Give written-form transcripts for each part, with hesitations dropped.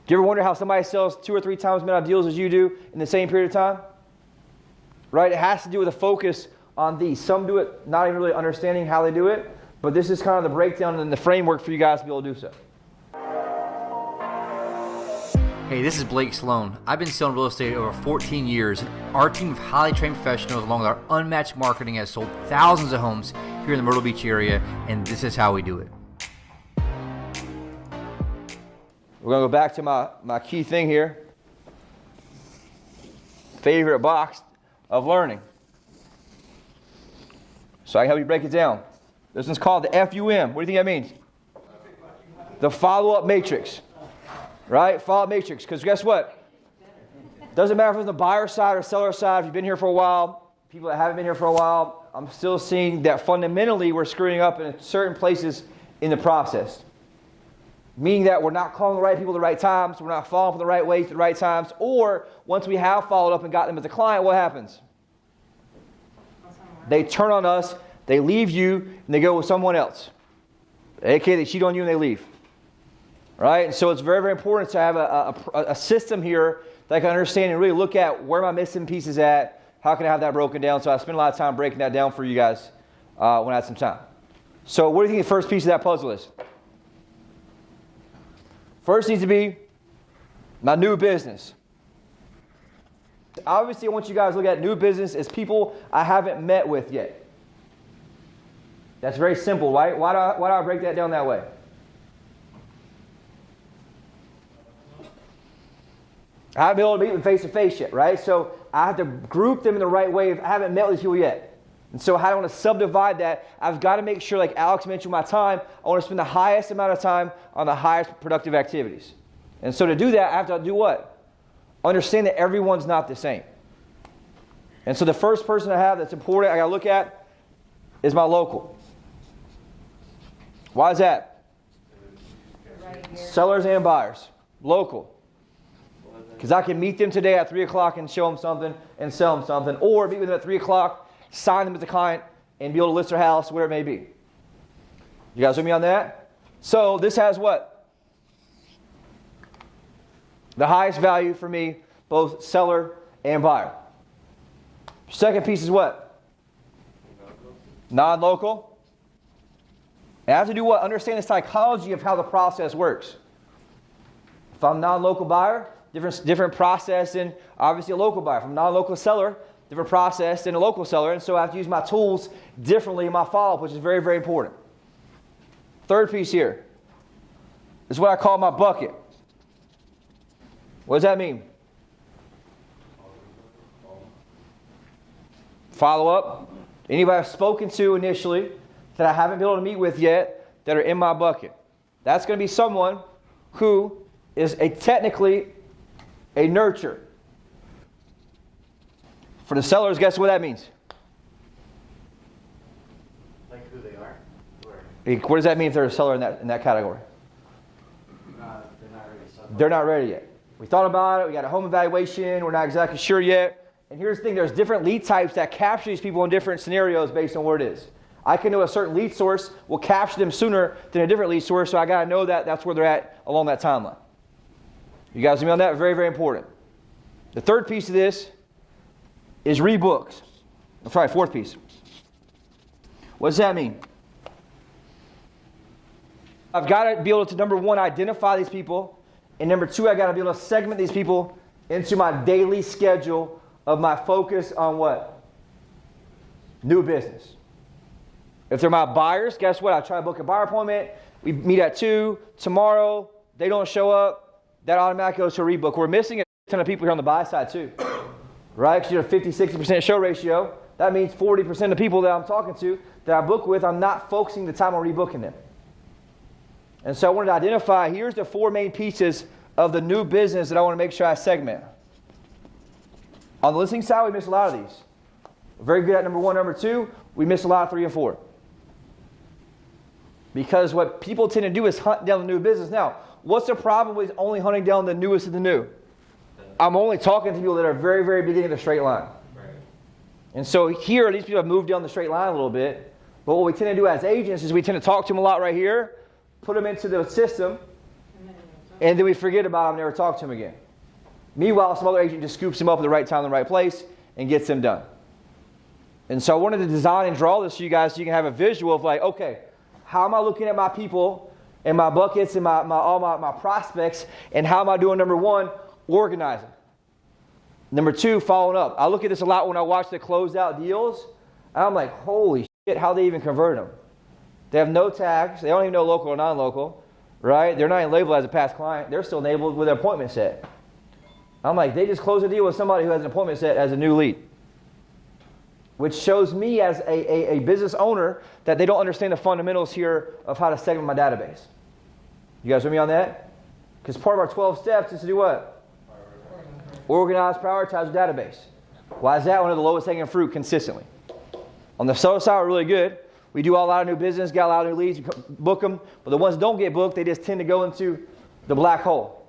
Do you ever wonder how somebody sells 2 or 3 times as many deals as you do in the same period of time? Right? It has to do with a focus on these. Some do it not even really understanding how they do it, but this is kind of the breakdown and the framework for you guys to be able to do so. Hey, this is Blake Sloan. I've been selling real estate over 14 years. Our team of highly trained professionals, along with our unmatched marketing, has sold thousands of homes here in the Myrtle Beach area, and this is how we do it. We're going to go back to my key thing here. Favorite box of learning. So I can help you break it down. This one's called the FUM. What do you think that means? The follow-up matrix. Right? Follow-up matrix. Because guess what? Doesn't matter if it's on the buyer side or seller side. If you've been here for a while, people that haven't been here for a while, I'm still seeing that fundamentally we're screwing up in certain places in the process. Meaning that we're not calling the right people at the right times, we're not following up in the right way at the right times, or once we have followed up and got them as a client, what happens? They turn on us, they leave you, and they go with someone else. AKA they cheat on you and they leave. Right? And so it's very, very important to have a system here that I can understand and really look at where my missing pieces at, how can I have that broken down. So I spent a lot of time breaking that down for you guys when I had some time. So what do you think the first piece of that puzzle is? First needs to be my new business. Obviously, I want you guys to look at new business as people I haven't met with yet. That's very simple, right? Why do I break that down that way? I haven't been able to meet them face to face yet, right? So I have to group them in the right way if I haven't met with these people yet. And so how do I want to subdivide that? I've got to make sure, like Alex mentioned, my time, I want to spend the highest amount of time on the highest productive activities. And so to do that, I have to do what? Understand that everyone's not the same. And so the first person I have that's important, I got to look at, is my local. Why is that? Sellers and buyers. Local. Because I can meet them today at 3 o'clock and show them something and sell them something. Or meet with them at 3 o'clock, sign them as a client, and be able to list their house, whatever it may be. You guys with me on that? So this has what? The highest value for me, both seller and buyer. Second piece is what? Non-local. And I have to do what? Understand the psychology of how the process works. If I'm non-local buyer, different process than obviously a local buyer. If I'm non-local seller, different process than a local seller. And so I have to use my tools differently in my follow-up, which is very, very important. Third piece here is what I call my bucket. What does that mean? Follow-up. Anybody I've spoken to initially that I haven't been able to meet with yet that are in my bucket. That's going to be someone who is technically a nurture. For the sellers, guess what that means? Like who they are? What does that mean if they're a seller in that category? They're not ready. They're not ready yet. We thought about it. We got a home evaluation. We're not exactly sure yet. And here's the thing. There's different lead types that capture these people in different scenarios based on where it is. I can know a certain lead source will capture them sooner than a different lead source, so I got to know that that's where they're at along that timeline. You guys with me on that? Very, very important. The third piece of this is rebooks. I'm sorry, fourth piece. What does that mean? I've got to be able to, number one, identify these people. And number two, I've got to be able to segment these people into my daily schedule of my focus on what? New business. If they're my buyers, guess what? I try to book a buyer appointment. We meet at 2. Tomorrow, they don't show up. That automatically goes to a rebook. We're missing a ton of people here on the buy side too. Right? Because you have a 50-60% show ratio. That means 40% of the people that I'm talking to, that I book with, I'm not focusing the time on rebooking them. And so I wanted to identify, here's the 4 main pieces of the new business that I want to make sure I segment. On the listing side, we miss a lot of these. We're very good at number 1, number 2. We miss a lot of 3 and 4. Because what people tend to do is hunt down the new business. Now, what's the problem with only hunting down the newest of the new? I'm only talking to people that are very, very beginning of the straight line. Right. And so here, these people have moved down the straight line a little bit. But what we tend to do as agents is we tend to talk to them a lot right here, put them into the system, And then we forget about him, never talk to him again. Meanwhile, some other agent just scoops him up at the right time, in the right place, and gets him done. And so I wanted to design and draw this for you guys so you can have a visual of like, okay, how am I looking at my people and my buckets and all my prospects, and how am I doing, number one, organizing. Number two, following up. I look at this a lot when I watch the closeout deals, and I'm like, holy shit, how they even convert them. They have no tags. They don't even know local or non-local, right? They're not even labeled as a past client. They're still labeled with an appointment set. I'm like, they just close a deal with somebody who has an appointment set as a new lead, which shows me as a business owner that they don't understand the fundamentals here of how to segment my database. You guys with me on that? Because part of our 12 steps is to do what? Organize, prioritize your database. Why is that one of the lowest hanging fruit consistently? On the seller side, we're really good. We do a lot of new business, got a lot of new leads, book them. But the ones that don't get booked, they just tend to go into the black hole.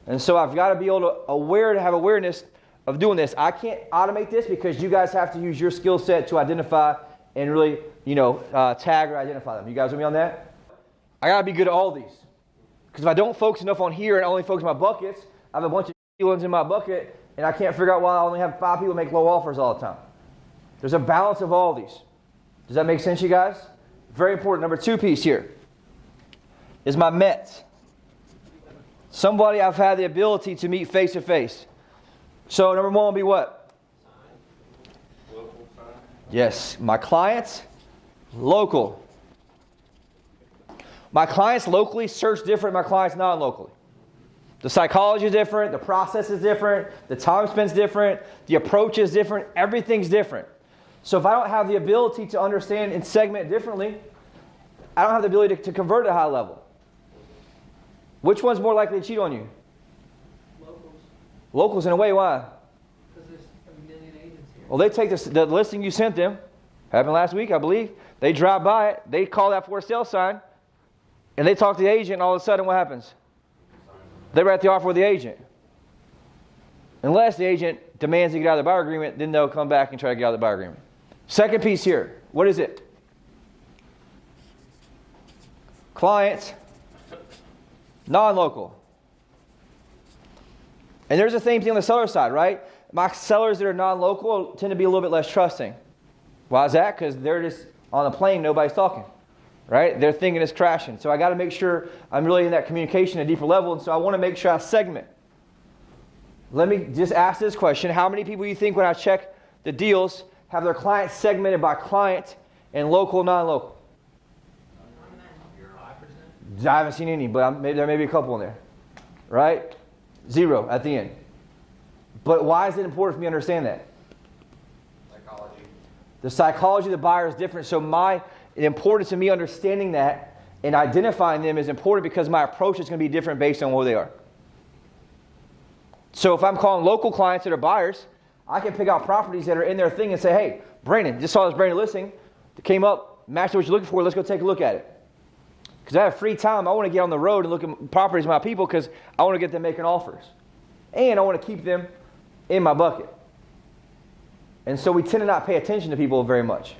And so I've got to be able to have awareness of doing this. I can't automate this because you guys have to use your skill set to identify and really, tag or identify them. You guys with me on that? I got to be good at all these. Because if I don't focus enough on here and only focus on my buckets, I have a bunch of ones in my bucket, and I can't figure out why I only have 5 people make low offers all the time. There's a balance of all these. Does that make sense, you guys? Very important. Number 2 piece here is my Met. Somebody I've had the ability to meet face to face. So number 1 will be what? Local sign. Yes, my clients, local. My clients locally search different than my clients non-locally. The psychology is different, the process is different, the time spent is different, the approach is different, everything's different. So if I don't have the ability to understand and segment differently, I don't have the ability to convert at a high level. Which one's more likely to cheat on you? Locals. Locals in a way, why? Because there's a million agents here. Well, they take the listing you sent them, happened last week, I believe. They drive by it, they call that for sale sign, and they talk to the agent, and all of a sudden what happens? They write the offer with the agent. Unless the agent demands to get out of the buyer agreement, then they'll come back and try to get out of the buyer agreement. Second piece here, what is it? Clients, non-local. And there's the same thing on the seller side, right? My sellers that are non-local tend to be a little bit less trusting. Why is that? Because they're just on a plane, nobody's talking. Right? They're thinking it's crashing. So I got to make sure I'm really in that communication at a deeper level. And so I want to make sure I segment. Let me just ask this question. How many people do you think when I check the deals have their clients segmented by client and local, non-local? 5%? I haven't seen any, but there may be a couple in there. Right? 0 at the end. But why is it important for me to understand that? Psychology. The psychology of the buyer is different. So the importance of me understanding that and identifying them is important because my approach is going to be different based on who they are. So if I'm calling local clients that are buyers, I can pick out properties that are in their thing and say, hey, Brandon, just saw this brand new listing. It came up, matched what you're looking for. Let's go take a look at it. Because I have free time. I want to get on the road and look at properties of my people because I want to get them making offers. And I want to keep them in my bucket. And so we tend to not pay attention to people very much.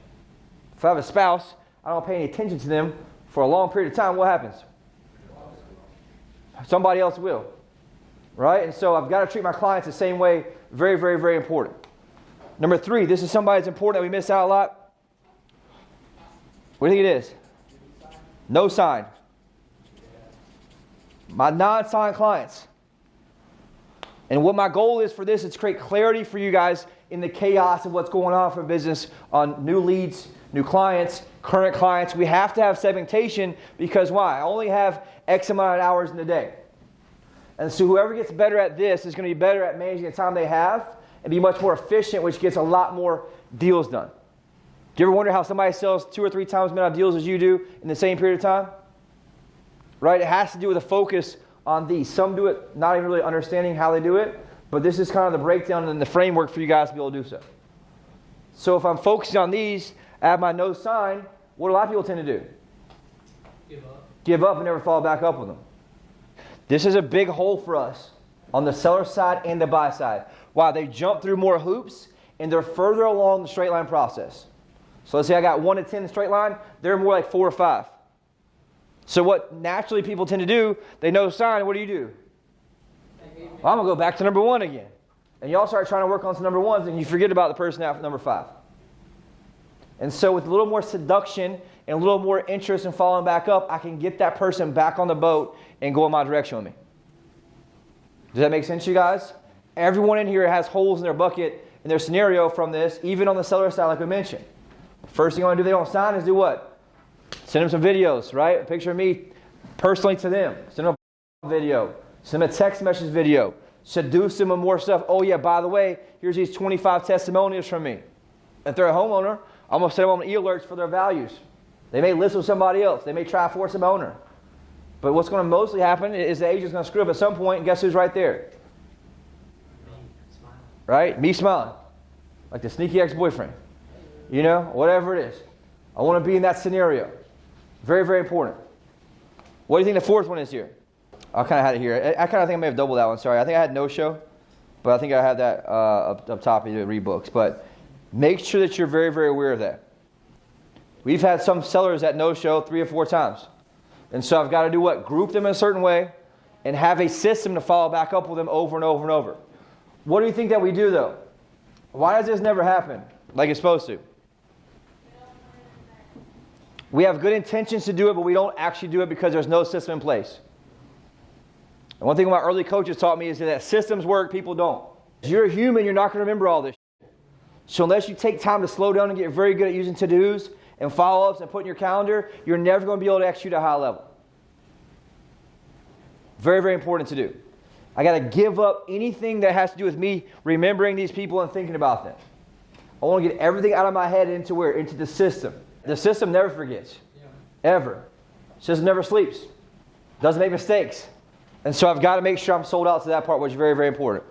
If I have a spouse, I don't pay any attention to them for a long period of time, what happens? Somebody else will. Right? And so I've got to treat my clients the same way. Very, very, very important. Number 3, this is somebody that's important that we miss out a lot. What do you think it is? No sign. My non-signed clients. And what my goal is for this is to create clarity for you guys in the chaos of what's going on for business on new leads, new clients, current clients. We have to have segmentation because why? I only have X amount of hours in the day. And so whoever gets better at this is going to be better at managing the time they have and be much more efficient, which gets a lot more deals done. Do you ever wonder how somebody sells 2 or 3 times as many deals as you do in the same period of time? Right? It has to do with a focus on these. Some do it not even really understanding how they do it, but this is kind of the breakdown and the framework for you guys to be able to do so. So if I'm focusing on these, I have my no sign, what do a lot of people tend to do? Give up and never follow back up with them. This is a big hole for us on the seller side and the buy side. Wow, they jump through more hoops and they're further along the straight line process. So let's say I got 1 to 10 in the straight line, they're more like 4 or 5. So what naturally people tend to do, they know sign, what do? Well, I'm going to go back to number 1 again. And y'all start trying to work on some number 1s, and you forget about the person at number 5. And so with a little more seduction and a little more interest in following back up, I can get that person back on the boat and go in my direction with me. Does that make sense to you guys? Everyone in here has holes in their bucket in their scenario from this, even on the seller side like we mentioned. First thing you want to do if they don't sign is do what? Send them some videos, right? A picture of me personally to them. Send them a video. Send them a text message video. Seduce them with more stuff. Oh yeah, by the way, here's these 25 testimonials from me. If they're a homeowner, I'm going to send them on e-alerts for their values. They may list with somebody else. They may try to force them owner. But what's going to mostly happen is the agent's going to screw up at some point, and guess who's right there? Right? Me smiling. Like the sneaky ex-boyfriend. You know, whatever it is. I want to be in that scenario. Very, very important. What do you think the 4th one is here? I kind of had it here. I kind of think I may have doubled that one. Sorry. I think I had no-show. But I think I had that up top of the read books. But make sure that you're very, very aware of that. We've had some sellers that no-show 3 or 4 times. And so I've got to do what? Group them in a certain way and have a system to follow back up with them over and over and over. What do you think that we do, though? Why does this never happen like it's supposed to? We have good intentions to do it, but we don't actually do it because there's no system in place. And one thing my early coaches taught me is that systems work, people don't. If you're a human, you're not going to remember all this shit. So unless you take time to slow down and get very good at using to-dos and follow-ups and put in your calendar, you're never going to be able to execute at a high level. Very, very important to do. I got to give up anything that has to do with me remembering these people and thinking about them. I want to get everything out of my head into where? Into the system. The system never forgets. Ever. The system never sleeps. Doesn't make mistakes. And so I've got to make sure I'm sold out to that part, which is very, very important.